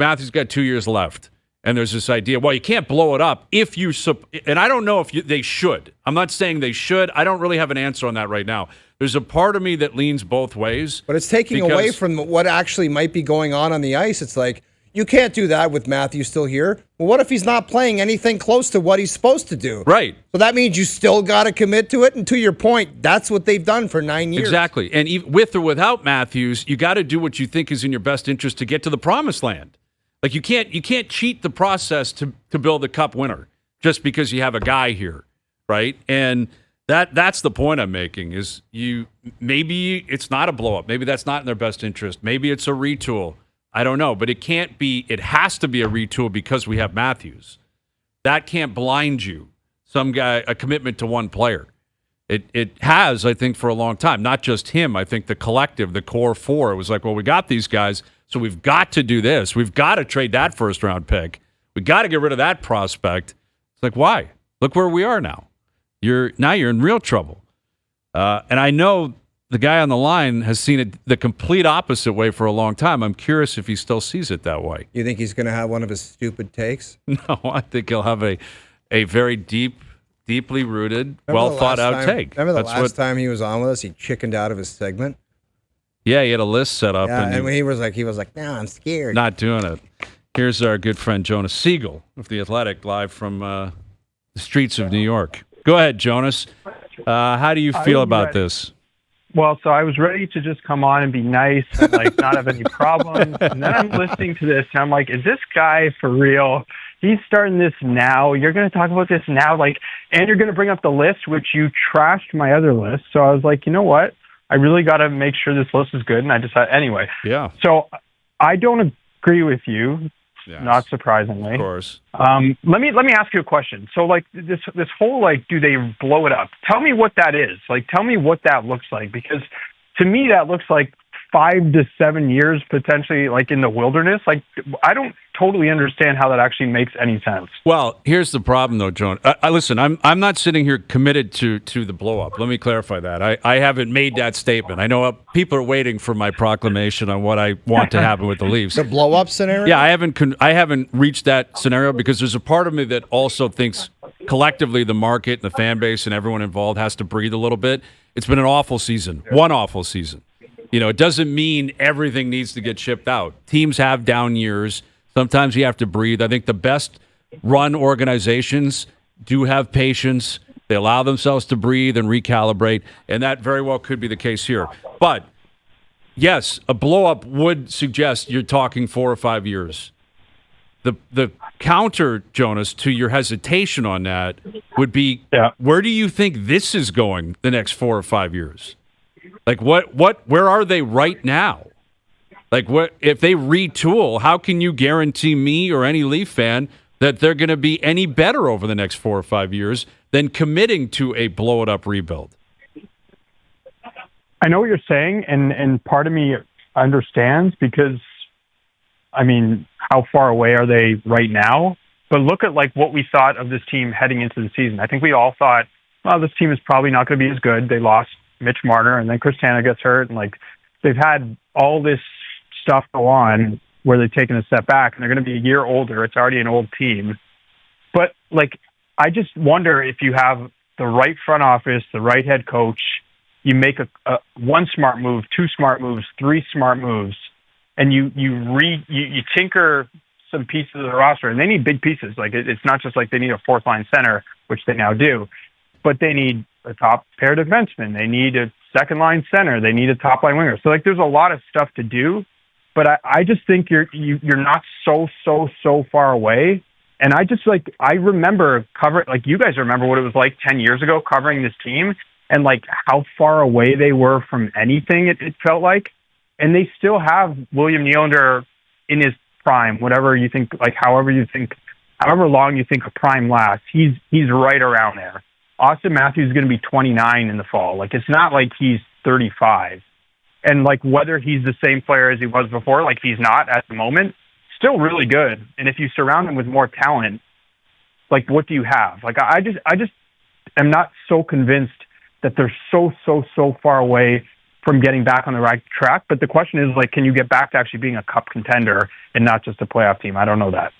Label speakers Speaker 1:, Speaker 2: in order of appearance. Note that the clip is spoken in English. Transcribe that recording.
Speaker 1: Matthews got 2 years left. And there's this idea, well, you can't blow it up if you and I don't know if they should. I'm not saying they should. I don't really have an answer on that right now. There's a part of me that leans both ways.
Speaker 2: But it's taking away from what actually might be going on the ice. It's like, you can't do that with Matthews still here. Well, what if he's not playing anything close to what he's supposed to do?
Speaker 1: Right.
Speaker 2: So that means you still got to commit to it. And to your point, that's what they've done for 9 years.
Speaker 1: Exactly. And with or without Matthews, you got to do what you think is in your best interest to get to the promised land. Like you can't cheat the process to build a cup winner just because you have a guy here, right? And that's the point I'm making is maybe it's not a blow up. Maybe that's not in their best interest. Maybe it's a retool. I don't know, but it can't be. It has to be a retool because we have Matthews. That can't blind you. Some guy a commitment to one player. It has, I think, for a long time. Not just him. I think the collective, the core four. It was like, well, we got these guys. So we've got to do this. We've got to trade that first-round pick. We got to get rid of that prospect. It's like, why? Look where we are now. You're in real trouble. And I know the guy on the line has seen it the complete opposite way for a long time. I'm curious if he still sees it that way.
Speaker 2: You think he's going to have one of his stupid takes?
Speaker 1: No, I think he'll have a very deeply rooted, well-thought-out take.
Speaker 2: Remember the last time he was on with us, he chickened out of his segment?
Speaker 1: Yeah, he had a list set up.
Speaker 2: Yeah, and he was like, no, I'm scared.
Speaker 1: Not doing it. Here's our good friend Jonas Siegel of The Athletic, live from the streets of New York. Go ahead, Jonas. How do you feel about this?
Speaker 3: Well, so I was ready to just come on and be nice and not have any problems. And then I'm listening to this, and I'm like, is this guy for real? He's starting this now. You're going to talk about this now, and you're going to bring up the list, which you trashed my other list. So I was like, you know what? I really got to make sure this list is good. And I decided, anyway.
Speaker 1: Yeah.
Speaker 3: So I don't agree with you, not surprisingly.
Speaker 1: Of course.
Speaker 3: Let me ask you a question. So this whole, do they blow it up? Tell me what that is. Tell me what that looks like. Because to me, that looks like 5 to 7 years potentially in the wilderness. I don't totally understand how that actually makes any sense.
Speaker 1: Well, here's the problem though, Joan. Listen, I'm not sitting here committed to the blow up. Let me clarify that. I haven't made that statement. I know people are waiting for my proclamation on what I want to happen with the Leafs.
Speaker 2: The blow up scenario?
Speaker 1: Yeah, I haven't reached that scenario because there's a part of me that also thinks collectively the market and the fan base and everyone involved has to breathe a little bit. It's been an awful season. One awful season. It doesn't mean everything needs to get shipped out. Teams have down years. Sometimes you have to breathe. I think the best run organizations do have patience. They allow themselves to breathe and recalibrate, and that very well could be the case here. But, yes, a blow-up would suggest you're talking 4 or 5 years. The counter, Jonas, to your hesitation on that would be, where do you think this is going the next 4 or 5 years? Where are they right now? What if they retool? How can you guarantee me or any Leaf fan that they're going to be any better over the next 4 or 5 years than committing to a blow it up rebuild?
Speaker 3: I know what you're saying, and part of me understands because, how far away are they right now? But look at what we thought of this team heading into the season. I think we all thought, well, this team is probably not going to be as good. They lost Mitch Marner, and then Chris Tanev gets hurt, and they've had all this stuff go on where they've taken a step back, and they're going to be a year older. It's already an old team. But I just wonder if you have the right front office, the right head coach, you make a one smart move, 2 smart moves, 3 smart moves, and you tinker some pieces of the roster, and they need big pieces. It's not just they need a 4th line center, which they now do, but they need a top pair defenseman. They need a 2nd line center. They need a top line winger. So there's a lot of stuff to do, but I just think you're not so far away. And I just I remember covering, you guys remember what it was like 10 years ago covering this team and how far away they were from anything it felt like. And they still have William Nylander in his prime, whatever you think, however long you think a prime lasts, he's right around there. Austin Matthews is going to be 29 in the fall. It's not like he's 35. And, whether he's the same player as he was before, he's not at the moment, still really good. And if you surround him with more talent, what do you have? I just am not so convinced that they're so far away from getting back on the right track. But the question is, like, can you get back to actually being a cup contender and not just a playoff team? I don't know that.